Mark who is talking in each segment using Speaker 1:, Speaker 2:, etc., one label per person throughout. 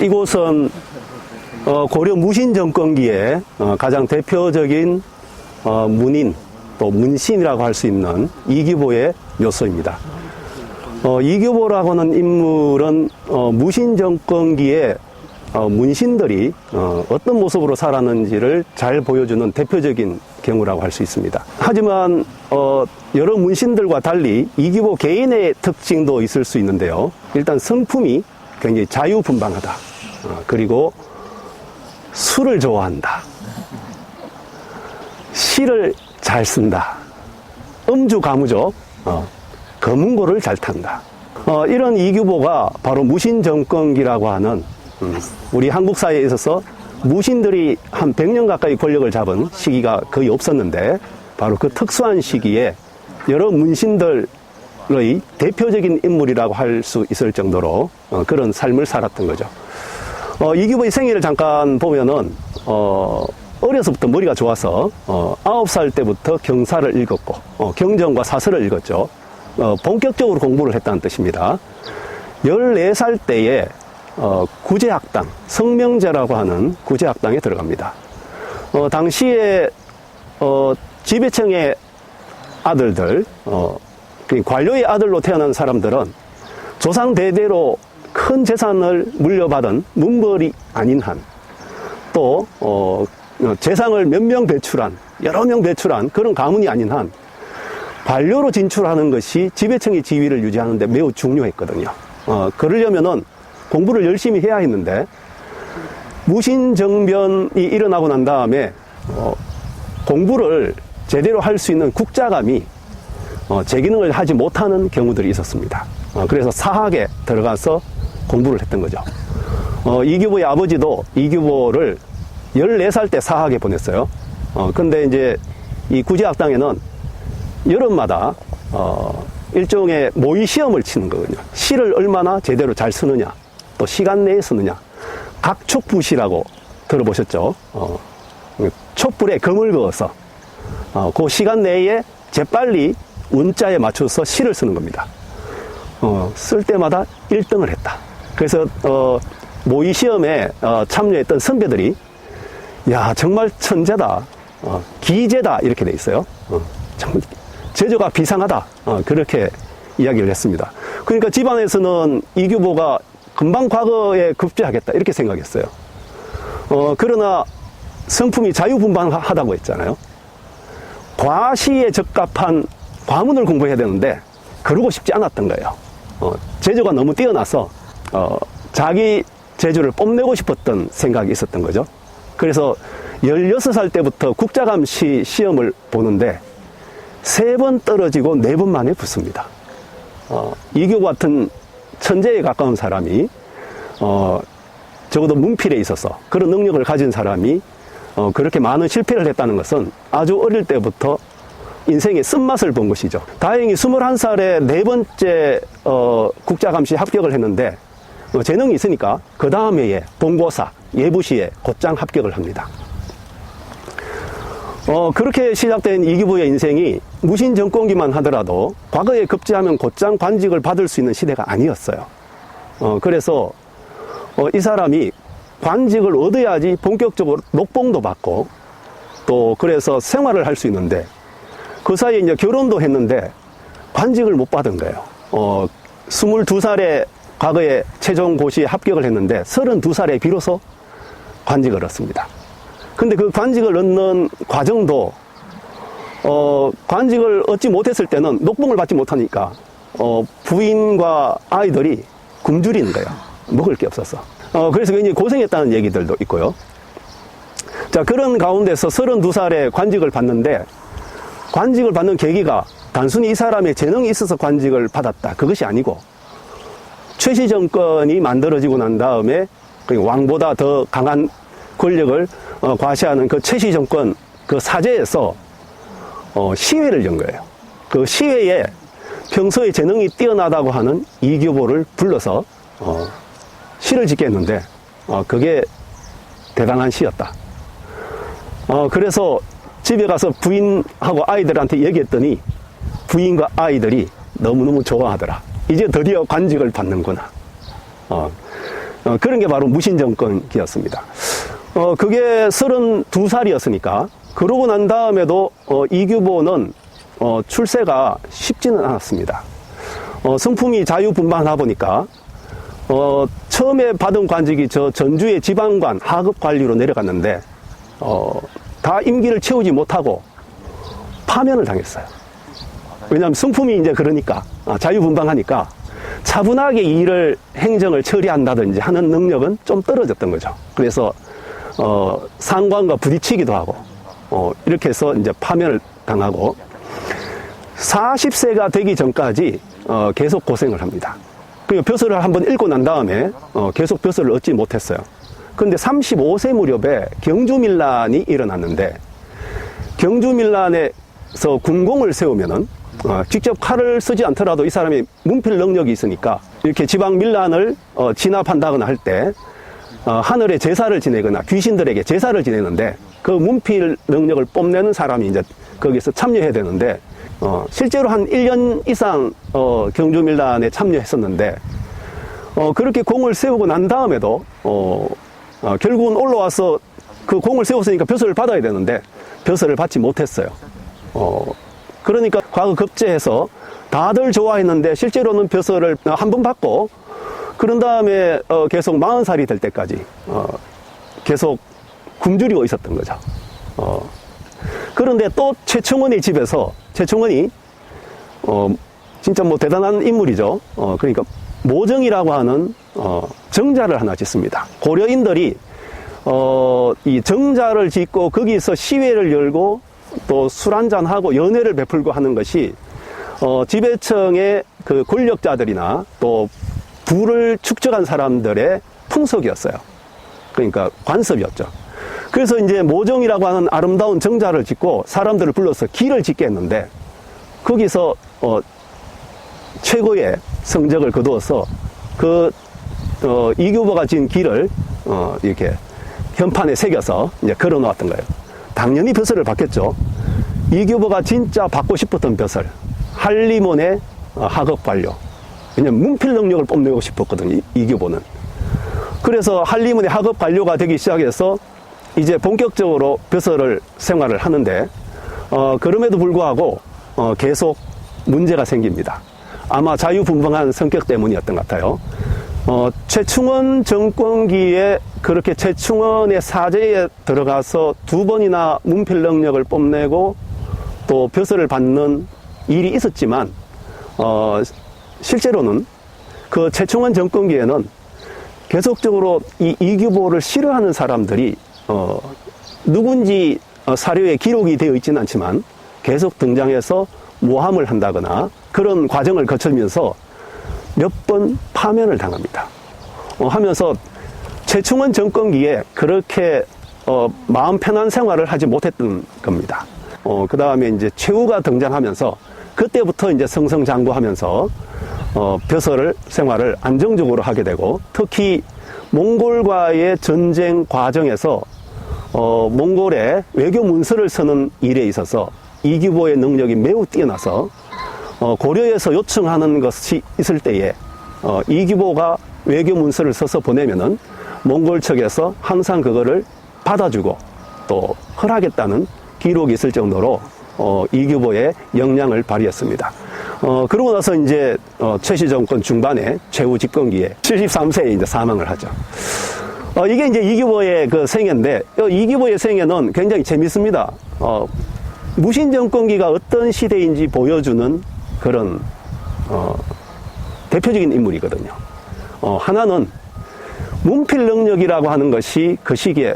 Speaker 1: 이곳은 고려 무신 정권기에 가장 대표적인 문인 또 문신이라고 할 수 있는 이규보의 묘소입니다. 이규보라고 하는 인물은 무신 정권기에 문신들이 어떤 모습으로 살았는지를 잘 보여주는 대표적인 경우라고 할 수 있습니다. 하지만 여러 문신들과 달리 이규보 개인의 특징도 있을 수 있는데요. 일단 성품이 굉장히 자유분방하다. 그리고 술을 좋아한다. 시를 잘 쓴다. 음주 가무죠. 검은고를 잘 탄다. 이런 이규보가 바로 무신정권기라고 하는 우리 한국 사회에 있어서 무신들이 한 100년 가까이 권력을 잡은 시기가 거의 없었는데 바로 그 특수한 시기에 여러 문신들의 대표적인 인물이라고 할 수 있을 정도로 그런 삶을 살았던 거죠. 이규보의 생애를 잠깐 보면은 어려서부터 머리가 좋아서 9살 때부터 경사를 읽었고 경전과 사설을 읽었죠. 본격적으로 공부를 했다는 뜻입니다. 14살 때에 구제학당, 성명제라고 하는 구제학당에 들어갑니다. 당시에 지배층의 아들들, 관료의 아들로 태어난 사람들은 조상 대대로 큰 재산을 물려받은 문벌이 아닌 한, 또 재상을 몇 명 배출한, 여러 명 배출한 그런 가문이 아닌 한 관료로 진출하는 것이 지배층의 지위를 유지하는 데 매우 중요했거든요. 그러려면은 공부를 열심히 해야 했는데 무신정변이 일어나고 난 다음에 공부를 제대로 할 수 있는 국자감이 재기능을 하지 못하는 경우들이 있었습니다. 그래서 사학에 들어가서 공부를 했던 거죠. 이규보의 아버지도 이규보를 14살 때 사학에 보냈어요. 근데 이제 이 구제학당에는 여름마다 일종의 모의 시험을 치는 거거든요. 시를 얼마나 제대로 잘 쓰느냐, 또 시간 내에 쓰느냐. 각촉부시라고 들어보셨죠? 촛불에 금을 그어서 그 시간 내에 재빨리 운자에 맞춰서 시를 쓰는 겁니다. 쓸 때마다 1등을 했다. 그래서 모의 시험에 참여했던 선배들이 야 정말 천재다, 기재다 이렇게 돼 있어요. 정말 재주가 비상하다, 그렇게 이야기를 했습니다. 그러니까 집안에서는 이규보가 금방 과거에 급제하겠다 이렇게 생각했어요. 그러나 성품이 자유분방하다고 했잖아요. 과시에 적합한 과문을 공부해야 되는데 그러고 싶지 않았던 거예요. 재주가 너무 뛰어나서 자기 재주를 뽐내고 싶었던 생각이 있었던 거죠. 그래서 16살 때부터 국자감시 시험을 보는데 3번 떨어지고 4번 만에 붙습니다. 이규보 같은 천재에 가까운 사람이 적어도 문필에 있어서 그런 능력을 가진 사람이 그렇게 많은 실패를 했다는 것은 아주 어릴 때부터 인생의 쓴맛을 본 것이죠. 다행히 21살에 4번째 국자감시 합격을 했는데 재능이 있으니까 그 다음 해에 본고사, 예부시에 곧장 합격을 합니다. 그렇게 시작된 이규보의 인생이 무신정권기만 하더라도 과거에 급제하면 곧장 관직을 받을 수 있는 시대가 아니었어요. 그래서 이 사람이 관직을 얻어야지 본격적으로 녹봉도 받고 또 그래서 생활을 할 수 있는데 그 사이에 이제 결혼도 했는데 관직을 못 받은 거예요. 22살에 과거에 최종 고시에 합격을 했는데 32살에 비로소 관직을 얻습니다. 근데 그 관직을 얻는 과정도 관직을 얻지 못했을 때는 녹봉을 받지 못하니까 부인과 아이들이 굶주리는 거예요. 먹을 게 없어서. 그래서 굉장히 고생했다는 얘기들도 있고요. 자, 그런 가운데서 32살에 관직을 받는데 관직을 받는 계기가 단순히 이 사람의 재능이 있어서 관직을 받았다, 그것이 아니고 최씨 정권이 만들어지고 난 다음에 왕보다 더 강한 권력을 과시하는 그 최씨 정권 그 사제에서 시회를 연 거예요. 그 시회에 평소에 재능이 뛰어나다고 하는 이규보를 불러서 시를 짓게 했는데 그게 대단한 시였다. 그래서 집에 가서 부인하고 아이들한테 얘기했더니 부인과 아이들이 너무너무 좋아하더라. 이제 드디어 관직을 받는구나. 그런 게 바로 무신정권기였습니다. 그게 32살이었으니까 그러고 난 다음에도 이규보는 출세가 쉽지는 않았습니다. 성품이 자유분방하다 보니까 처음에 받은 관직이 저 전주의 지방관 하급관리로 내려갔는데 다 임기를 채우지 못하고 파면을 당했어요. 왜냐하면 성품이 이제 그러니까 자유분방하니까 차분하게 일을 행정을 처리한다든지 하는 능력은 좀 떨어졌던 거죠. 그래서 상관과 부딪히기도 하고 이렇게 해서 이제 파면을 당하고 40세가 되기 전까지 계속 고생을 합니다. 그리고 벼슬을 한번 읽고 난 다음에 계속 벼슬을 얻지 못했어요. 그런데 35세 무렵에 경주밀란이 일어났는데 경주밀란에서 군공을 세우면은 직접 칼을 쓰지 않더라도 이 사람이 문필 능력이 있으니까 이렇게 지방 밀란을 진압한다거나 할 때 하늘에 제사를 지내거나 귀신들에게 제사를 지내는데 그 문필 능력을 뽐내는 사람이 이제 거기서 참여해야 되는데 실제로 한 1년 이상 경주밀란에 참여했었는데 그렇게 공을 세우고 난 다음에도 결국은 올라와서 그 공을 세웠으니까 벼슬을 받아야 되는데 벼슬을 받지 못했어요. 그러니까 과거 급제해서 다들 좋아했는데 실제로는 벼슬을 한 번 받고 그런 다음에 계속 40살이 될 때까지 계속 굶주리고 있었던 거죠. 그런데 또 최충원의 집에서 최충원이 진짜 뭐 대단한 인물이죠. 그러니까 모정이라고 하는 정자를 하나 짓습니다. 고려인들이 이 정자를 짓고 거기서 시회를 열고 또 술 한잔하고 연회를 베풀고 하는 것이 지배청의 그 권력자들이나 또 부를 축적한 사람들의 풍속이었어요. 그러니까 관습이었죠. 그래서 이제 모정이라고 하는 아름다운 정자를 짓고 사람들을 불러서 길을 짓게 했는데 거기서 최고의 성적을 거두어서 그 이규보가 지은 길을 이렇게 현판에 새겨서 이제 걸어 놓았던 거예요. 당연히 벼슬을 받겠죠. 이규보가 진짜 받고 싶었던 벼슬, 한림원의 하급관료. 왜냐면 문필 능력을 뽐내고 싶었거든요, 이규보는. 그래서 한림원의 하급관료가 되기 시작해서 이제 본격적으로 벼슬을 생활을 하는데 그럼에도 불구하고 계속 문제가 생깁니다. 아마 자유분방한 성격 때문이었던 것 같아요. 최충원 정권기에 그렇게 최충원의 사제에 들어가서 2번이나 문필 능력을 뽐내고 또 벼슬을 받는 일이 있었지만 실제로는 그 최충원 정권기에는 계속적으로 이 이규보를 싫어하는 사람들이 누군지 사료에 기록이 되어 있지는 않지만 계속 등장해서 모함을 한다거나 그런 과정을 거치면서 몇 번 파면을 당합니다. 하면서 최충원 정권기에 그렇게 마음 편한 생활을 하지 못했던 겁니다. 그 다음에 이제 최후가 등장하면서 그때부터 이제 승승장구하면서 벼슬을 생활을 안정적으로 하게 되고 특히 몽골과의 전쟁 과정에서 몽골에 외교 문서를 쓰는 일에 있어서 이규보의 능력이 매우 뛰어나서 고려에서 요청하는 것이 있을 때에 이규보가 외교 문서를 써서 보내면은 몽골 측에서 항상 그거를 받아주고 또 허락했다는 기록이 있을 정도로 이규보의 역량을 발휘했습니다. 그러고 나서 이제 최씨 정권 중반에 최후 집권기에 73세에 이제 사망을 하죠. 이게 이제 이규보의 그 생애인데 이규보의 생애는 굉장히 재밌습니다. 무신 정권기가 어떤 시대인지 보여주는 그런 대표적인 인물이거든요. 하나는 문필 능력이라고 하는 것이 그 시기에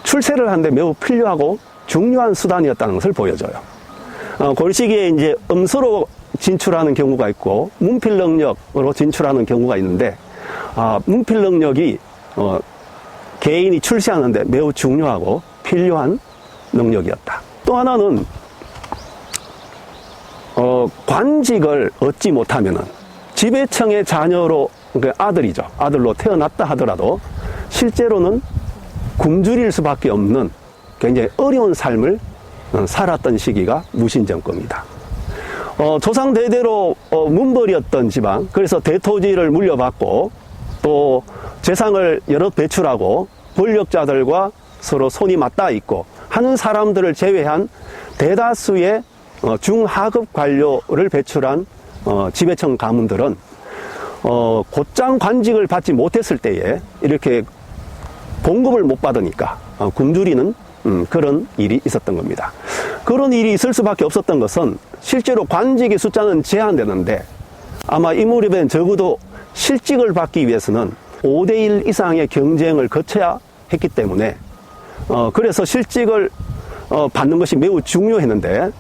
Speaker 1: 출세를 하는데 매우 필요하고 중요한 수단이었다는 것을 보여줘요. 그 시기에 이제 음서로 진출하는 경우가 있고 문필 능력으로 진출하는 경우가 있는데 문필 능력이 개인이 출세하는데 매우 중요하고 필요한 능력이었다. 또 하나는 관직을 얻지 못하면은 지배청의 자녀로, 그러니까 아들이죠. 아들로 태어났다 하더라도 실제로는 굶주릴 수밖에 없는 굉장히 어려운 삶을 살았던 시기가 무신정권입니다. 조상 대대로 문벌이었던 지방, 그래서 대토지를 물려받고 또 재산을 여럿 배출하고 권력자들과 서로 손이 맞닿아 있고 하는 사람들을 제외한 대다수의 중하급 관료를 배출한 지배청 가문들은 곧장 관직을 받지 못했을 때에 이렇게 봉급을 못 받으니까 굶주리는 그런 일이 있었던 겁니다. 그런 일이 있을 수밖에 없었던 것은 실제로 관직의 숫자는 제한되는데 아마 이 무렵엔 적어도 실직을 받기 위해서는 5대1 이상의 경쟁을 거쳐야 했기 때문에 그래서 실직을 받는 것이 매우 중요했는데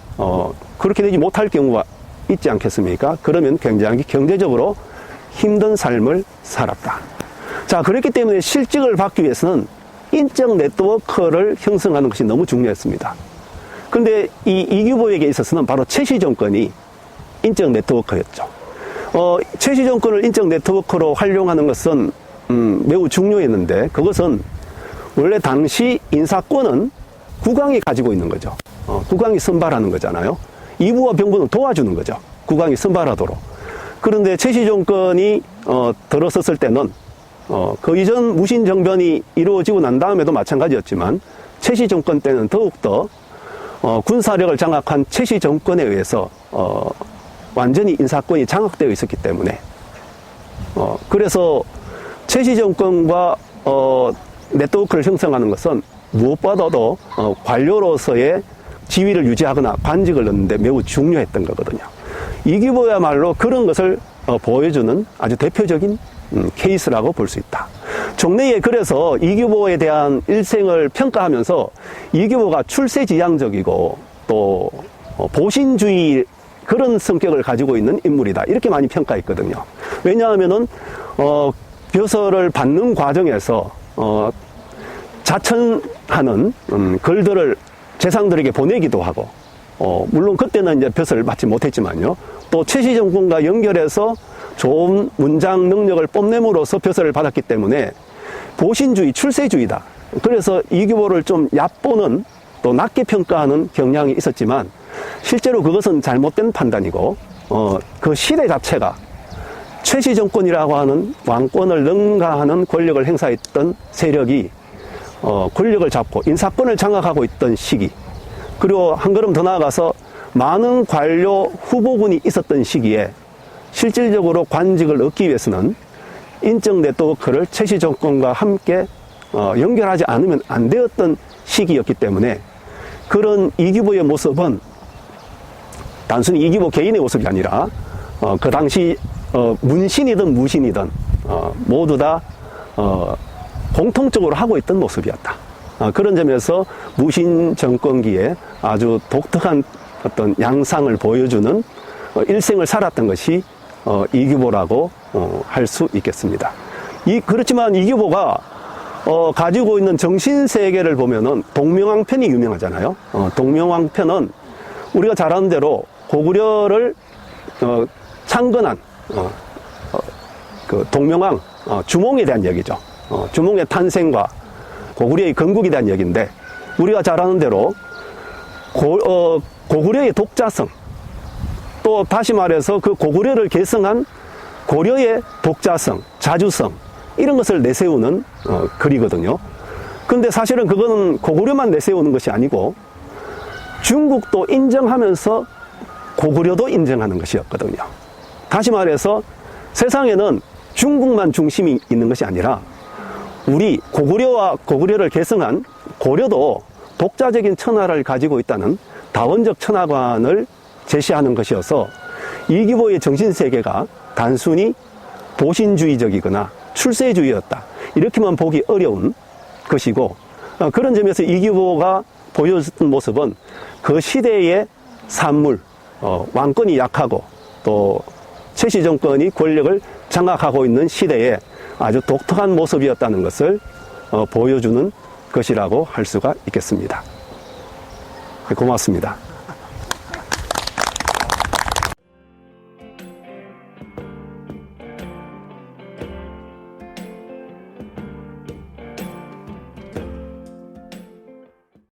Speaker 1: 그렇게 되지 못할 경우가 있지 않겠습니까? 그러면 굉장히 경제적으로 힘든 삶을 살았다. 자, 그렇기 때문에 실직을 받기 위해서는 인적 네트워크를 형성하는 것이 너무 중요했습니다. 그런데 이 이규보에게 있어서는 바로 최씨 정권이 인적 네트워크였죠. 최씨 정권을 인적 네트워크로 활용하는 것은 매우 중요했는데 그것은 원래 당시 인사권은 국왕이 가지고 있는 거죠. 국왕이 선발하는 거잖아요. 이부와 병부는 도와주는 거죠. 국왕이 선발하도록. 그런데 최씨 정권이 들어섰을 때는 그 이전 무신정변이 이루어지고 난 다음에도 마찬가지였지만 최씨 정권 때는 더욱더 군사력을 장악한 최씨 정권에 의해서 완전히 인사권이 장악되어 있었기 때문에 그래서 최씨 정권과 네트워크를 형성하는 것은 무엇보다도 관료로서의 지위를 유지하거나 관직을 얻는데 매우 중요했던 거거든요. 이규보야말로 그런 것을 보여주는 아주 대표적인 케이스라고 볼 수 있다. 종래에 그래서 이규보에 대한 일생을 평가하면서 이규보가 출세지향적이고 또 보신주의 그런 성격을 가지고 있는 인물이다. 이렇게 많이 평가했거든요. 왜냐하면은 벼슬을 받는 과정에서 자천하는 글들을 재상들에게 보내기도 하고 물론 그때는 이제 벼슬을 받지 못했지만요. 또 최씨 정권과 연결해서 좋은 문장 능력을 뽐냄으로써 벼슬을 받았기 때문에 보신주의, 출세주의다. 그래서 이규보를 좀 얕보는 또 낮게 평가하는 경향이 있었지만 실제로 그것은 잘못된 판단이고 그 시대 자체가 최씨 정권이라고 하는 왕권을 능가하는 권력을 행사했던 세력이 권력을 잡고 인사권을 장악하고 있던 시기, 그리고 한 걸음 더 나아가서 많은 관료 후보군이 있었던 시기에 실질적으로 관직을 얻기 위해서는 인적 네트워크를 최씨 정권과 함께 연결하지 않으면 안 되었던 시기였기 때문에 그런 이규보의 모습은 단순히 이규보 개인의 모습이 아니라 그 당시 문신이든 무신이든 모두 다 공통적으로 하고 있던 모습이었다. 그런 점에서 무신 정권기에 아주 독특한 어떤 양상을 보여주는 일생을 살았던 것이 이규보라고 할 수 있겠습니다. 그렇지만 이규보가 가지고 있는 정신세계를 보면은 동명왕편이 유명하잖아요. 동명왕편은 우리가 잘 아는 대로 고구려를 창건한 그 동명왕 주몽에 대한 얘기죠. 주몽의 탄생과 고구려의 건국에 대한 얘기인데 우리가 잘 아는 대로 고구려의 독자성, 또 다시 말해서 그 고구려를 계승한 고려의 독자성, 자주성 이런 것을 내세우는 글이거든요. 근데 사실은 그거는 고구려만 내세우는 것이 아니고 중국도 인정하면서 고구려도 인정하는 것이었거든요. 다시 말해서 세상에는 중국만 중심이 있는 것이 아니라 우리 고구려와 고구려를 계승한 고려도 독자적인 천하를 가지고 있다는 다원적 천하관을 제시하는 것이어서 이규보의 정신세계가 단순히 보신주의적이거나 출세주의였다. 이렇게만 보기 어려운 것이고 그런 점에서 이규보가 보여줬던 모습은 그 시대의 산물, 왕권이 약하고 또 최씨 정권이 권력을 장악하고 있는 시대에 아주 독특한 모습이었다는 것을 보여주는 것이라고 할 수가 있겠습니다. 고맙습니다.